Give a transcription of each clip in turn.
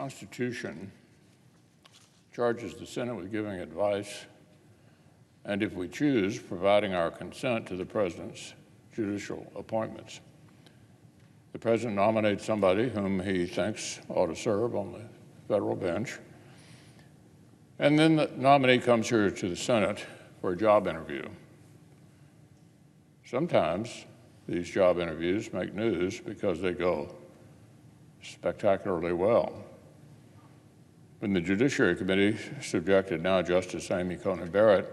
Constitution charges the Senate with giving advice and, if we choose, providing our consent to the President's judicial appointments. The President nominates somebody whom he thinks ought to serve on the federal bench, and then the nominee comes here to the Senate for a job interview. Sometimes these job interviews make news because they go spectacularly well. When the Judiciary Committee subjected now Justice Amy Coney Barrett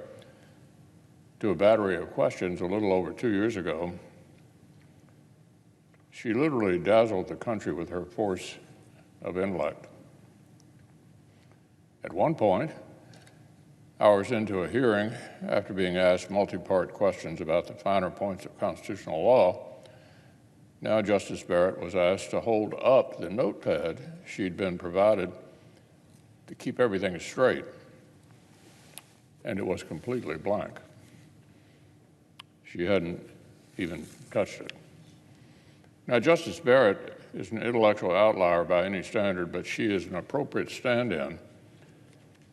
to a battery of questions a little over 2 years ago, she literally dazzled the country with her force of intellect. At one point, hours into a hearing, after being asked multi-part questions about the finer points of constitutional law, now Justice Barrett was asked to hold up the notepad she'd been provided to keep everything straight, and it was completely blank. She hadn't even touched it. Now, Justice Barrett is an intellectual outlier by any standard, but she is an appropriate stand-in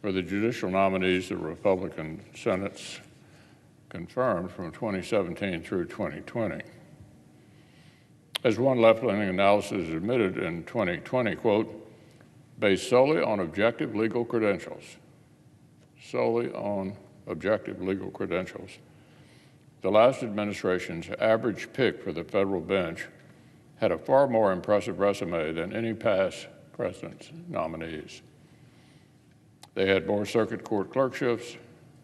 for the judicial nominees the Republican Senate's confirmed from 2017 through 2020. As one left-leaning analysis admitted in 2020, quote, based solely on objective legal credentials, the last administration's average pick for the federal bench had a far more impressive resume than any past president's nominees. They had more circuit court clerkships,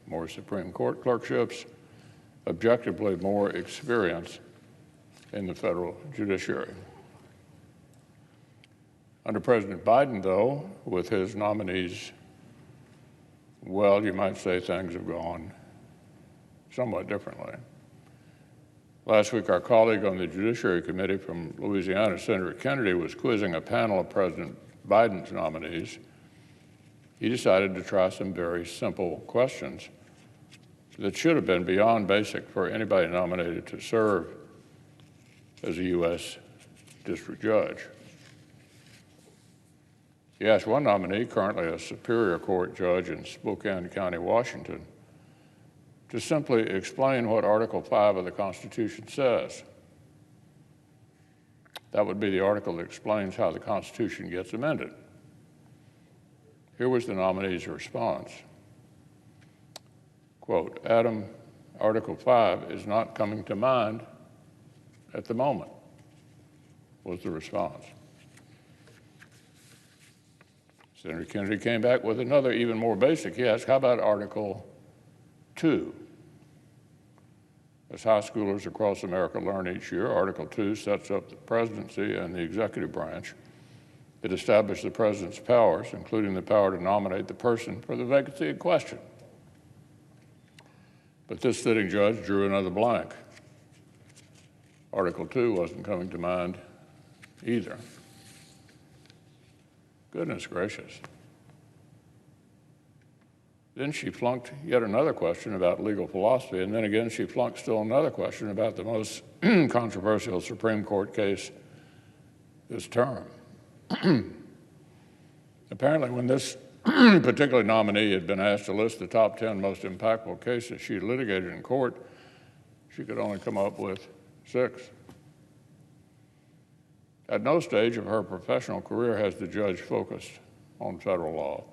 more Supreme Court clerkships, objectively more experience in the federal judiciary. Under President Biden, though, with his nominees, well, you might say things have gone somewhat differently. Last week, our colleague on the Judiciary Committee from Louisiana, Senator Kennedy, was quizzing a panel of President Biden's nominees. He decided to try some very simple questions that should have been beyond basic for anybody nominated to serve as a U.S. district judge. He asked one nominee, currently a Superior Court judge in Spokane County, Washington, to simply explain what Article 5 of the Constitution says. That would be the article that explains how the Constitution gets amended. Here was the nominee's response. Quote, Adam, Article 5 is not coming to mind at the moment, was the response. Senator Kennedy came back with another even more basic. He asked, how about Article 2? As high schoolers across America learn each year, Article 2 sets up the presidency and the executive branch. It established the president's powers, including the power to nominate the person for the vacancy in question. But this sitting judge drew another blank. Article 2 wasn't coming to mind either. Goodness gracious. Then she flunked yet another question about legal philosophy, and then again she flunked still another question about the most controversial Supreme Court case this term. Apparently, when this particular nominee had been asked to list the top 10 most impactful cases she litigated in court, she could only come up with 6. At no stage of her professional career has the judge focused on federal law.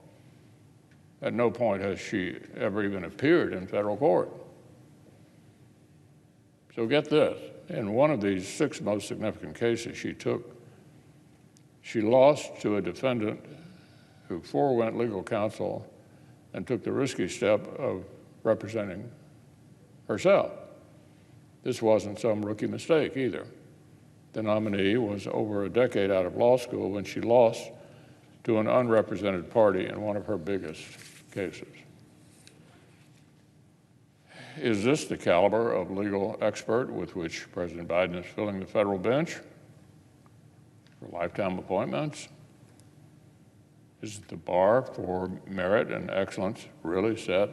At no point has she ever even appeared in federal court. So get this, in one of these 6 most significant cases she lost to a defendant who forewent legal counsel and took the risky step of representing herself. This wasn't some rookie mistake either. The nominee was over a decade out of law school when she lost to an unrepresented party in one of her biggest cases. Is this the caliber of legal expert with which President Biden is filling the federal bench for lifetime appointments? Is the bar for merit and excellence really set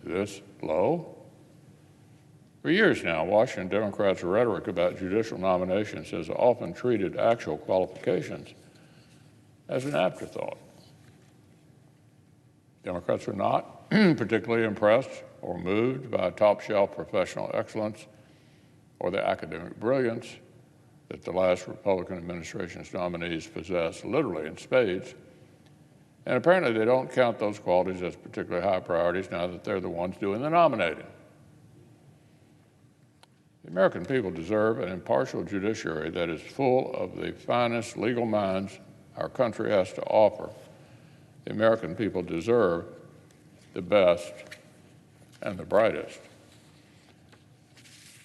this low? For years now, Washington Democrats' rhetoric about judicial nominations has often treated actual qualifications as an afterthought. Democrats are not particularly impressed or moved by top-shelf professional excellence or the academic brilliance that the last Republican administration's nominees possess, literally in spades. And apparently they don't count those qualities as particularly high priorities now that they're the ones doing the nominating. The American people deserve an impartial judiciary that is full of the finest legal minds our country has to offer. The American people deserve the best and the brightest.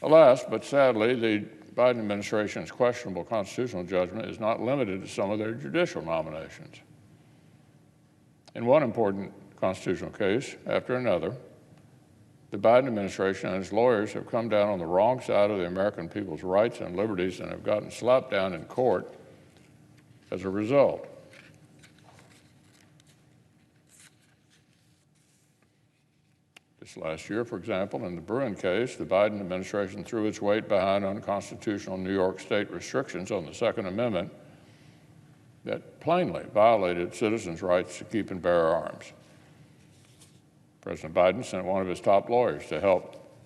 Alas, but sadly, the Biden administration's questionable constitutional judgment is not limited to some of their judicial nominations. In one important constitutional case after another, the Biden administration and its lawyers have come down on the wrong side of the American people's rights and liberties and have gotten slapped down in court as a result. This last year, for example, in the Bruin case, the Biden administration threw its weight behind unconstitutional New York State restrictions on the Second Amendment that plainly violated citizens' rights to keep and bear arms. President Biden sent one of his top lawyers to help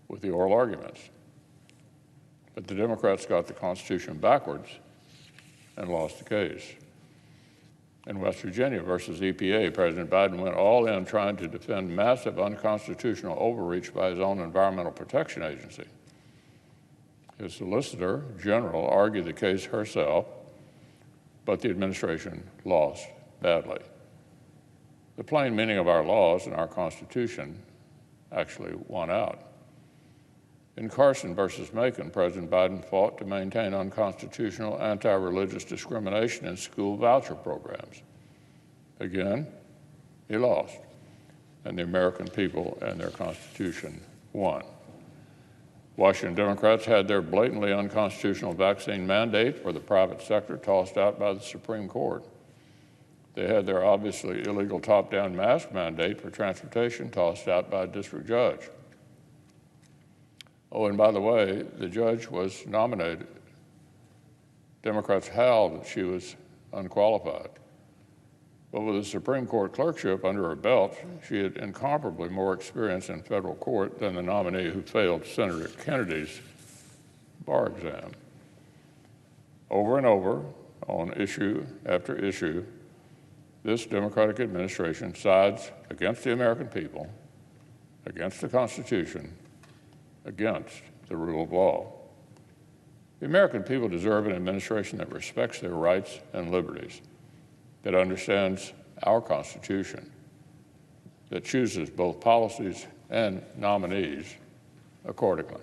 with the oral arguments. But the Democrats got the Constitution backwards and lost the case. In West Virginia versus EPA, President Biden went all in trying to defend massive unconstitutional overreach by his own Environmental Protection Agency. His Solicitor General argued the case herself, but the administration lost badly. The plain meaning of our laws and our Constitution actually won out. In Carson versus Macon, President Biden fought to maintain unconstitutional anti-religious discrimination in school voucher programs. Again, he lost, and the American people and their Constitution won. Washington Democrats had their blatantly unconstitutional vaccine mandate for the private sector tossed out by the Supreme Court. They had their obviously illegal top-down mask mandate for transportation tossed out by a district judge. Oh, and by the way, the judge was nominated. Democrats howled that she was unqualified. But with a Supreme Court clerkship under her belt, she had incomparably more experience in federal court than the nominee who failed Senator Kennedy's bar exam. Over and over, on issue after issue, this Democratic administration sides against the American people, against the Constitution, against the rule of law. The American people deserve an administration that respects their rights and liberties, that understands our Constitution, that chooses both policies and nominees accordingly.